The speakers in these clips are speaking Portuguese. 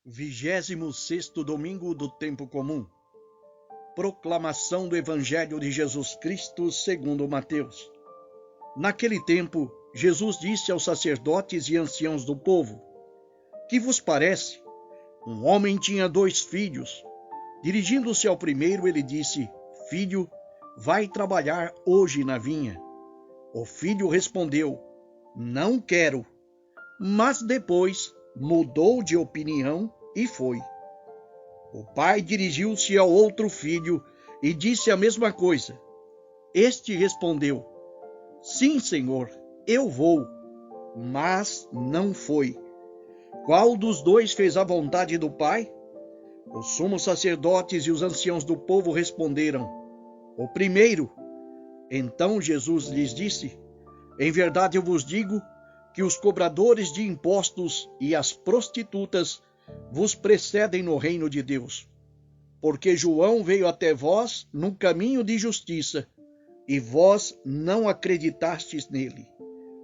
26º domingo do tempo comum. Proclamação do Evangelho de Jesus Cristo segundo Mateus. Naquele tempo, Jesus disse aos sacerdotes e anciãos do povo: Que vos parece? Um homem tinha 2 filhos. Dirigindo-se ao primeiro, ele disse: Filho, vai trabalhar hoje na vinha. O filho respondeu: Não quero. Mas depois mudou de opinião e foi. O pai dirigiu-se ao outro filho e disse a mesma coisa. Este respondeu: Sim, senhor, eu vou. Mas não foi. Qual dos 2 fez a vontade do pai? Os sumos sacerdotes e os anciãos do povo responderam: O primeiro. Então Jesus lhes disse: Em verdade eu vos digo que os cobradores de impostos e as prostitutas vos precedem no reino de Deus. Porque João veio até vós num caminho de justiça, e vós não acreditastes nele.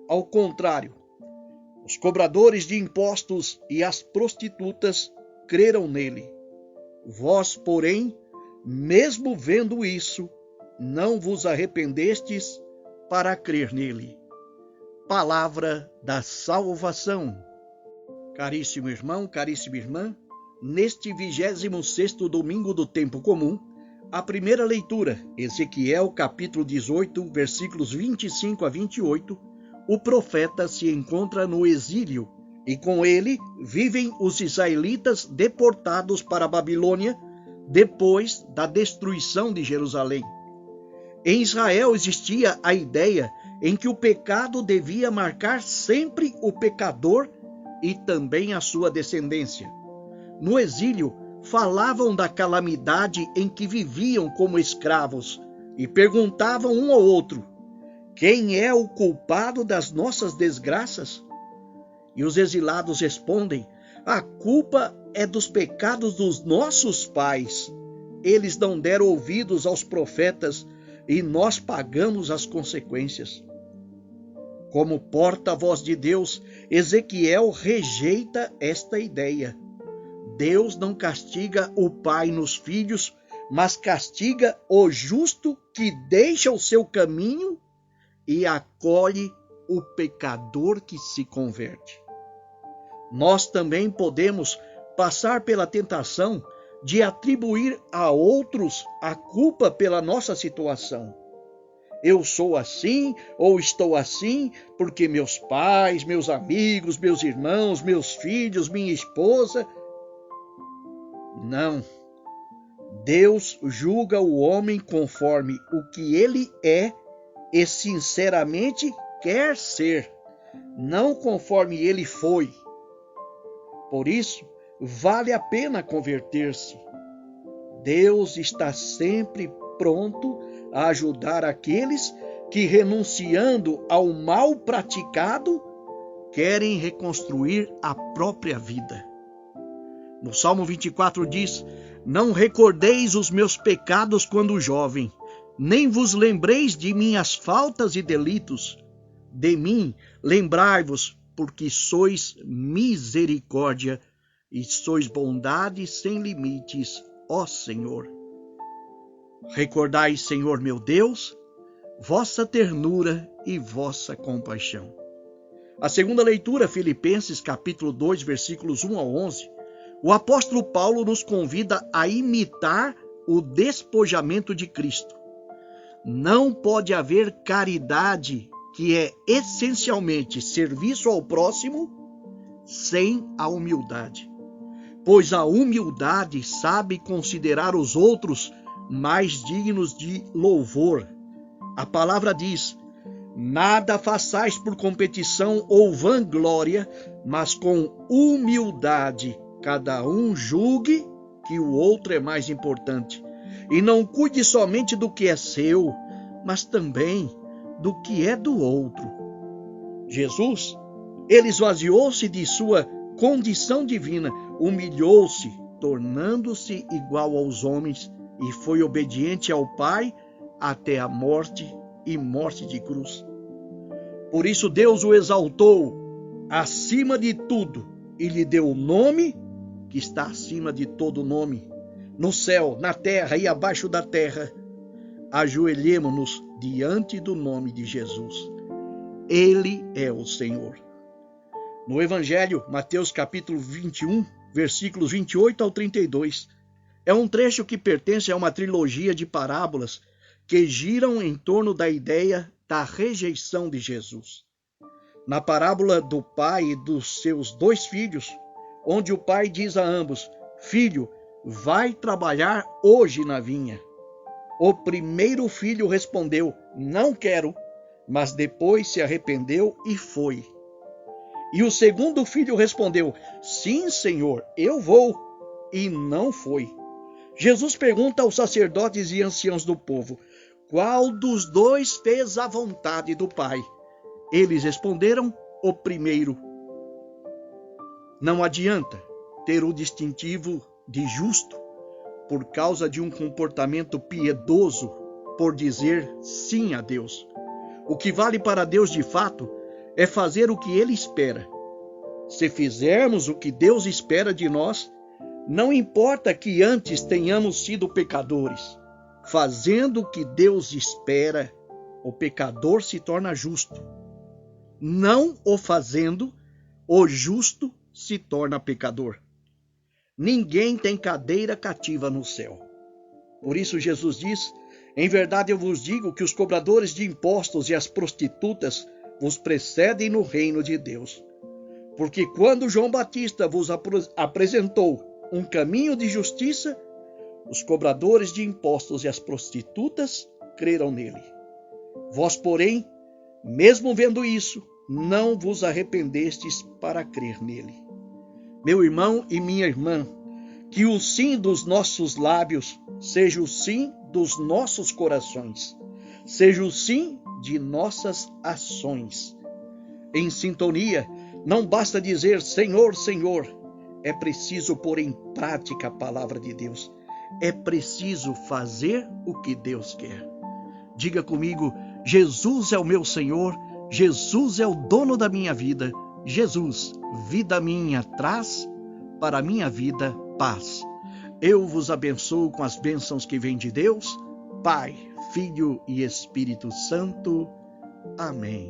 Ao contrário, os cobradores de impostos e as prostitutas creram nele. Vós, porém, mesmo vendo isso, não vos arrependestes para crer nele. Palavra da salvação. Caríssimo irmão, caríssima irmã, neste 26º domingo do tempo comum, a primeira leitura, Ezequiel capítulo 18, versículos 25 a 28, o profeta se encontra no exílio e com ele vivem os israelitas deportados para a Babilônia depois da destruição de Jerusalém. Em Israel existia a ideia em que o pecado devia marcar sempre o pecador e também a sua descendência. No exílio, falavam da calamidade em que viviam como escravos e perguntavam um ao outro: quem é o culpado das nossas desgraças? E os exilados respondem: a culpa é dos pecados dos nossos pais. Eles não deram ouvidos aos profetas e nós pagamos as consequências. Como porta-voz de Deus, Ezequiel rejeita esta ideia. Deus não castiga o pai nos filhos, mas castiga o justo que deixa o seu caminho e acolhe o pecador que se converte. Nós também podemos passar pela tentação de atribuir a outros a culpa pela nossa situação. Eu sou assim ou estou assim porque meus pais, meus amigos, meus irmãos, meus filhos, minha esposa. Não. Deus julga o homem conforme o que ele é e sinceramente quer ser, não conforme ele foi. Por isso, vale a pena converter-se. Deus está sempre pronto a ajudar aqueles que, renunciando ao mal praticado, querem reconstruir a própria vida. No Salmo 24 diz: Não recordeis os meus pecados quando jovem, nem vos lembreis de minhas faltas e delitos. De mim lembrai-vos, porque sois misericórdia e sois bondade sem limites, ó Senhor. Recordai, Senhor meu Deus, vossa ternura e vossa compaixão. A segunda leitura, Filipenses capítulo 2, versículos 1 a 11, o apóstolo Paulo nos convida a imitar o despojamento de Cristo. Não pode haver caridade, que é essencialmente serviço ao próximo, sem a humildade. Pois a humildade sabe considerar os outros mais dignos de louvor. A palavra diz: Nada façais por competição ou vanglória, mas com humildade cada um julgue que o outro é mais importante. E não cuide somente do que é seu, mas também do que é do outro. Jesus, ele esvaziou-se de sua condição divina, humilhou-se, tornando-se igual aos homens, e foi obediente ao Pai até a morte e morte de cruz. Por isso Deus o exaltou acima de tudo e lhe deu o nome que está acima de todo nome, no céu, na terra e abaixo da terra, ajoelhemo-nos diante do nome de Jesus. Ele é o Senhor. No Evangelho, Mateus capítulo 21, versículos 28 ao 32, é um trecho que pertence a uma trilogia de parábolas que giram em torno da ideia da rejeição de Jesus. Na parábola do pai e dos seus 2 filhos, onde o pai diz a ambos: "Filho, vai trabalhar hoje na vinha." O primeiro filho respondeu: "Não quero", mas depois se arrependeu e foi. E o segundo filho respondeu: "Sim, Senhor, eu vou", e não foi. Jesus pergunta aos sacerdotes e anciãos do povo: qual dos 2 fez a vontade do Pai? Eles responderam: o primeiro. Não adianta ter o distintivo de justo por causa de um comportamento piedoso por dizer sim a Deus. O que vale para Deus de fato é fazer o que Ele espera. Se fizermos o que Deus espera de nós, não importa que antes tenhamos sido pecadores. Fazendo o que Deus espera, o pecador se torna justo. Não o fazendo, o justo se torna pecador. Ninguém tem cadeira cativa no céu. Por isso Jesus diz: "Em verdade eu vos digo que os cobradores de impostos e as prostitutas vos precedem no reino de Deus. Porque quando João Batista vos apresentou um caminho de justiça, os cobradores de impostos e as prostitutas creram nele. Vós, porém, mesmo vendo isso, não vos arrependestes para crer nele." Meu irmão e minha irmã, que o sim dos nossos lábios seja o sim dos nossos corações, seja o sim de nossas ações. Em sintonia, não basta dizer Senhor, Senhor, é preciso pôr em prática a palavra de Deus. É preciso fazer o que Deus quer. Diga comigo: Jesus é o meu Senhor, Jesus é o dono da minha vida. Jesus, vida minha, traz para a minha vida paz. Eu vos abençoo com as bênçãos que vêm de Deus, Pai, Filho e Espírito Santo. Amém.